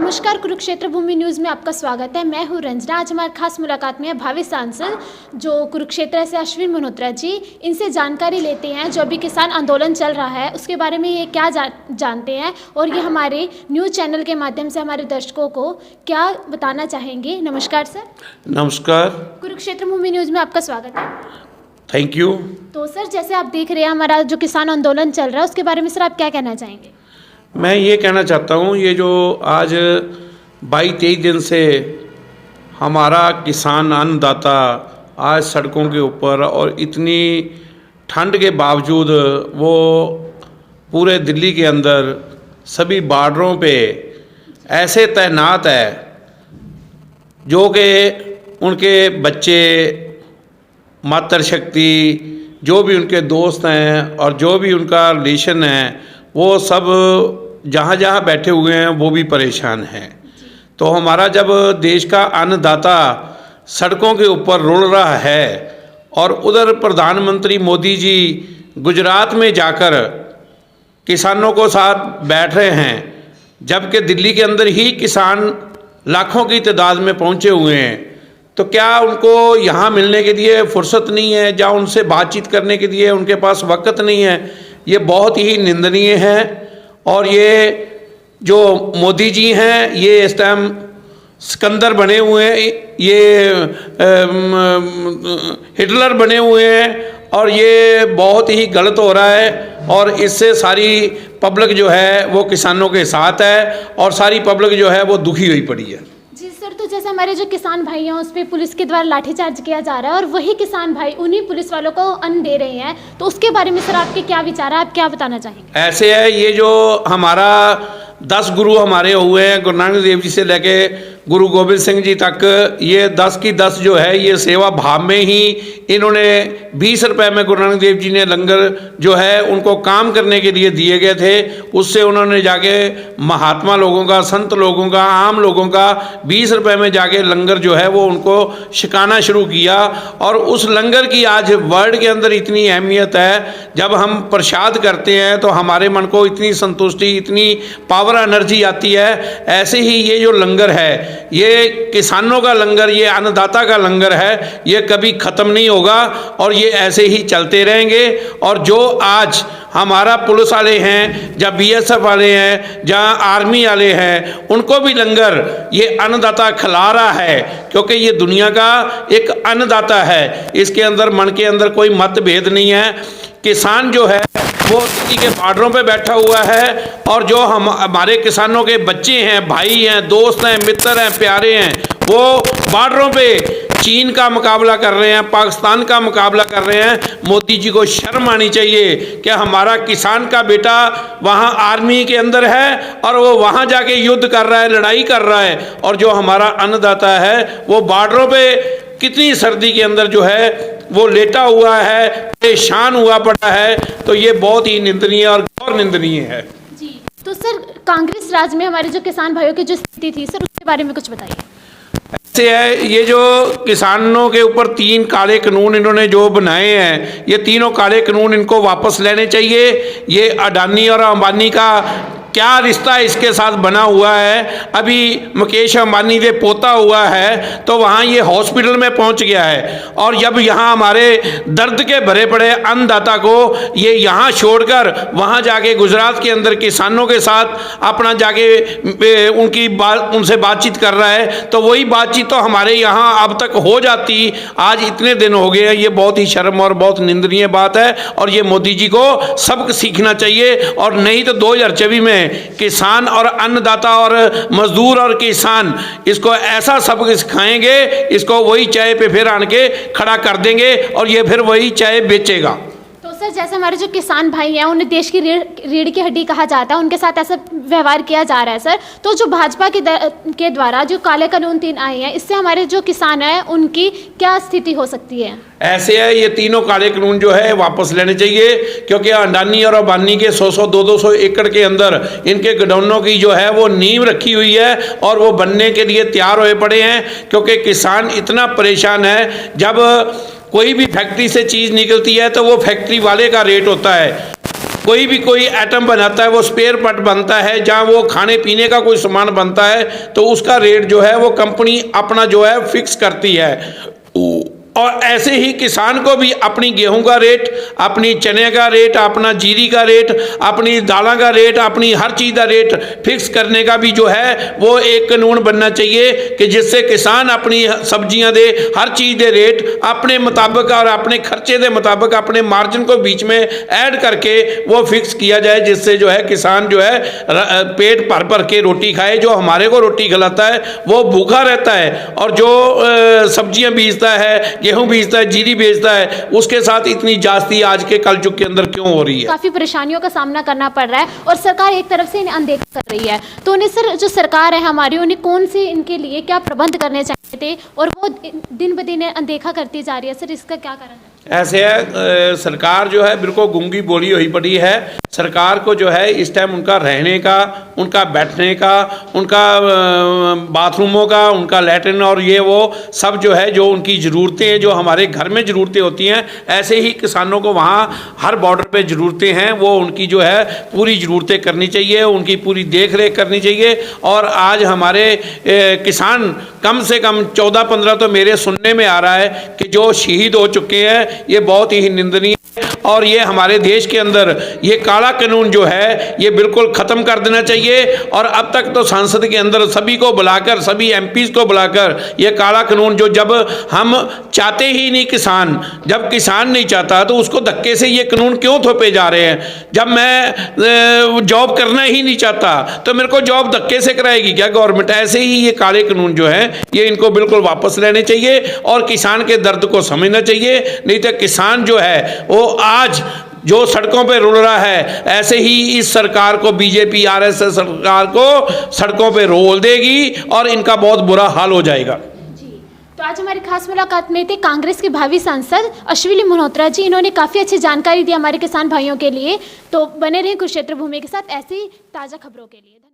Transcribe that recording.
नमस्कार, कुरुक्षेत्र भूमि न्यूज़ में आपका स्वागत है। मैं हूं रंजना। आज हमारे खास मुलाकात में है भावी सांसद जो कुरुक्षेत्र से अश्विन मल्होत्रा जी। इनसे जानकारी लेते हैं जो अभी किसान आंदोलन चल रहा है उसके बारे में ये क्या जानते हैं और ये हमारे न्यूज़ चैनल के माध्यम से हमारे दर्शकों को क्या बताना चाहेंगे। नमस्कार सर। नमस्कार। कुरुक्षेत्र भूमि न्यूज़ में आपका स्वागत है। Thank you. तो सर, जैसे आप देख रहे हैं हमारा जो किसान आंदोलन चल रहा है उसके बारे में सर आप क्या कहना चाहेंगे? मैं ये कहना चाहता हूँ, ये जो आज 22-23 दिन से हमारा किसान अन्नदाता आज सड़कों के ऊपर और इतनी ठंड के बावजूद वो पूरे दिल्ली के अंदर सभी बॉर्डरों पे ऐसे तैनात है जो कि उनके बच्चे, मातृशक्ति, जो भी उनके दोस्त हैं और जो भी उनका रिलेशन है वो सब जहाँ जहाँ बैठे हुए हैं वो भी परेशान हैं। तो हमारा जब देश का अन्नदाता सड़कों के ऊपर रुल रहा है और उधर प्रधानमंत्री मोदी जी गुजरात में जाकर किसानों को साथ बैठ रहे हैं, जबकि दिल्ली के अंदर ही किसान लाखों की तादाद में पहुंचे हुए हैं, तो क्या उनको यहाँ मिलने के लिए फुर्सत नहीं है, या उनसे बातचीत करने के लिए उनके पास वक्त नहीं है? ये बहुत ही निंदनीय है। और ये जो मोदी जी हैं ये इस टाइम सिकंदर बने हुए हैं, ये हिटलर बने हुए हैं और ये बहुत ही गलत हो रहा है। और इससे सारी पब्लिक जो है वो किसानों के साथ है और सारी पब्लिक जो है वो दुखी हुई पड़ी है। जी सर, तो जैसे हमारे जो किसान भाई हैं उस पर पुलिस के द्वारा लाठीचार्ज किया जा रहा है और वही किसान भाई उन्हीं पुलिस वालों को अन्न दे रहे हैं, तो उसके बारे में सर आपके क्या विचार है, आप क्या बताना चाहेंगे? ऐसे है, ये जो हमारा 10 गुरु हमारे हुए हैं, गुरु नानक देव जी से लेके गुरु गोविंद सिंह जी तक, ये 10 की 10 जो है ये सेवा भाव में ही इन्होंने 20 रुपए में गुरु नानक देव जी ने लंगर जो है उनको काम करने के लिए दिए गए थे, उससे उन्होंने जाके महात्मा लोगों का, संत लोगों का, आम लोगों का 20 रुपए में जाके लंगर जो है वो उनको छिकाना शुरू किया। और उस लंगर की आज वर्ल्ड के अंदर इतनी अहमियत है, जब हम प्रसाद करते हैं तो हमारे मन को इतनी संतुष्टि, इतनी पावर एनर्जी आती है। ऐसे ही ये जो लंगर है ये किसानों का लंगर, ये अन्नदाता का लंगर है, ये कभी ख़त्म नहीं होगा और ये ऐसे ही चलते रहेंगे। और जो आज हमारा पुलिस वाले हैं, जहाँ BSF वाले हैं, जहाँ आर्मी वाले हैं, उनको भी लंगर ये अन्नदाता खिला रहा है, क्योंकि ये दुनिया का एक अन्नदाता है। इसके अंदर मन के अंदर कोई मतभेद नहीं है। किसान जो है वो दिल्ली के बॉर्डरों पे बैठा हुआ है और जो हमारे किसानों के बच्चे हैं, भाई हैं, दोस्त हैं, मित्र हैं, प्यारे हैं, वो बॉर्डरों पे चीन का मुकाबला कर रहे हैं, पाकिस्तान का मुकाबला कर रहे हैं। मोदी जी को शर्म आनी चाहिए कि हमारा किसान का बेटा वहाँ आर्मी के अंदर है और वो वहाँ जाके युद्ध कर रहा है, लड़ाई कर रहा है, और जो हमारा अन्नदाता है वो बॉर्डरों पे कितनी सर्दी के अंदर जो है वो लेटा हुआ है, परेशान हुआ पड़ा है। तो ये बहुत ही निंदनीय और घोर निंदनीय है। जी, तो सर कांग्रेस राज में हमारे जो किसान भाइयों की जो स्थिति थी सर उसके बारे में कुछ बताइए। ऐसे है, ये जो किसानों के ऊपर 3 काले कानून इन्होंने जो बनाए हैं, ये तीनों काले कानून इनको वापस लेने चाहिए। ये अडानी और अंबानी का क्या रिश्ता इसके साथ बना हुआ है? अभी मुकेश अंबानी के पोता हुआ है तो वहाँ ये हॉस्पिटल में पहुँच गया है, और जब यहाँ हमारे दर्द के भरे पड़े अन्नदाता को ये यहाँ छोड़कर वहाँ जाके गुजरात के अंदर किसानों के साथ अपना जाके उनसे बातचीत कर रहा है, तो वही बातचीत तो हमारे यहाँ अब तक हो जाती। आज इतने दिन हो गए हैं। ये बहुत ही शर्म और बहुत निंदनीय बात है और ये मोदी जी को सबक सीखना चाहिए। और नहीं तो 2024 में किसान और अन्नदाता और मजदूर और किसान इसको ऐसा सबक सिखाएंगे, इसको वही चाय पे फिर आन के खड़ा कर देंगे और ये फिर वही चाय बेचेगा। तो सर, जैसे हमारे जो किसान भाई हैं उन्हें देश की रीढ़ की हड्डी कहा जाता है, उनके साथ ऐसा व्यवहार किया जा रहा है सर, तो जो भाजपा के द्वारा जो काले कानून 3 आए हैं इससे हमारे जो किसान हैं उनकी क्या स्थिति हो सकती है? ऐसे है, ये तीनों काले कानून जो है वापस लेने चाहिए, क्योंकि अडानी और अंबानी के 100-100, 200 एकड़ के अंदर इनके गोडाउनों की जो है वो नींव रखी हुई है और वो बनने के लिए तैयार हुए पड़े हैं। क्योंकि किसान इतना परेशान है, जब कोई भी फैक्ट्री से चीज़ निकलती है तो वो फैक्ट्री वाले का रेट होता है, कोई भी कोई आइटम बनाता है, वो स्पेयर पार्ट बनता है, जहाँ वो खाने पीने का कोई सामान बनता है, तो उसका रेट जो है वो कंपनी अपना जो है फिक्स करती है। और ऐसे ही किसान को भी अपनी गेहूं का रेट, अपनी चने का रेट, अपना जीरी का रेट, अपनी दालों का रेट, अपनी हर चीज़ का रेट फिक्स करने का भी जो है वो एक कानून बनना चाहिए कि जिससे किसान अपनी सब्जियां दे, हर चीज़ दे रेट अपने मुताबिक और अपने खर्चे के मुताबिक अपने मार्जिन को बीच में ऐड करके वो फिक्स किया जाए, जिससे जो है किसान जो है पेट भर भर के रोटी खाए। जो हमारे को रोटी खिलाता है वो भूखा रहता है, और जो सब्जियां बेचता है, गेहूं बेचता है, जीरी बेचता है, उसके साथ इतनी जास्ती आज के कलयुग के अंदर क्यों हो रही है? काफ़ी परेशानियों का सामना करना पड़ रहा है और सरकार एक तरफ से इन्हें अनदेखा कर रही है। तो उन्हें सर, जो सरकार है हमारी, उन्हें कौन से इनके लिए क्या प्रबंध करने चाहिए थे और वो दिन ब दिन अनदेखा करती जा रही है? सर, इसका क्या कारण है? ऐसे है, सरकार जो है बिल्कुल गूंगी बोली हुई पड़ी है। सरकार को जो है इस टाइम उनका रहने का, उनका बैठने का, उनका बाथरूमों का, उनका लैट्रिन और ये वो सब जो है, जो उनकी ज़रूरतें हैं, जो हमारे घर में ज़रूरतें होती हैं, ऐसे ही किसानों को वहाँ हर बॉर्डर पे ज़रूरतें हैं, वो उनकी जो है पूरी ज़रूरतें करनी चाहिए, उनकी पूरी देख रेख करनी चाहिए। और आज हमारे किसान कम से कम 14-15 तो मेरे सुनने में आ रहा है कि जो शहीद हो चुके हैं, ये बहुत ही निंदनीय है। और ये हमारे देश के अंदर ये काला कानून जो है ये बिल्कुल ख़त्म कर देना चाहिए। और अब तक तो संसद के अंदर सभी को बुलाकर, सभी एमपीज़ को बुलाकर ये काला कानून, जो जब हम चाहते ही नहीं किसान, जब किसान नहीं चाहता तो उसको धक्के से ये कानून क्यों थोपे जा रहे हैं? जब मैं जॉब करना ही नहीं चाहता तो मेरे को जॉब धक्के से कराएगी क्या गवर्नमेंट? ऐसे ही ये काले कानून जो है ये इनको बिल्कुल वापस लेने चाहिए और किसान के दर्द को समझना चाहिए। नहीं तो किसान जो है वो आज जो सड़कों पे रुल रहा है, ऐसे ही इस सरकार को, बीजेपी आरएसएस सरकार को सड़कों पे रोल देगी और इनका बहुत बुरा हाल हो जाएगा। तो आज हमारी खास मुलाकात में थे कांग्रेस के भावी सांसद अश्विनी मल्होत्रा जी। इन्होंने काफ़ी अच्छी जानकारी दी हमारे किसान भाइयों के लिए। तो बने रहें कुरुक्षेत्र भूमि के साथ ऐसी ताज़ा खबरों के लिए।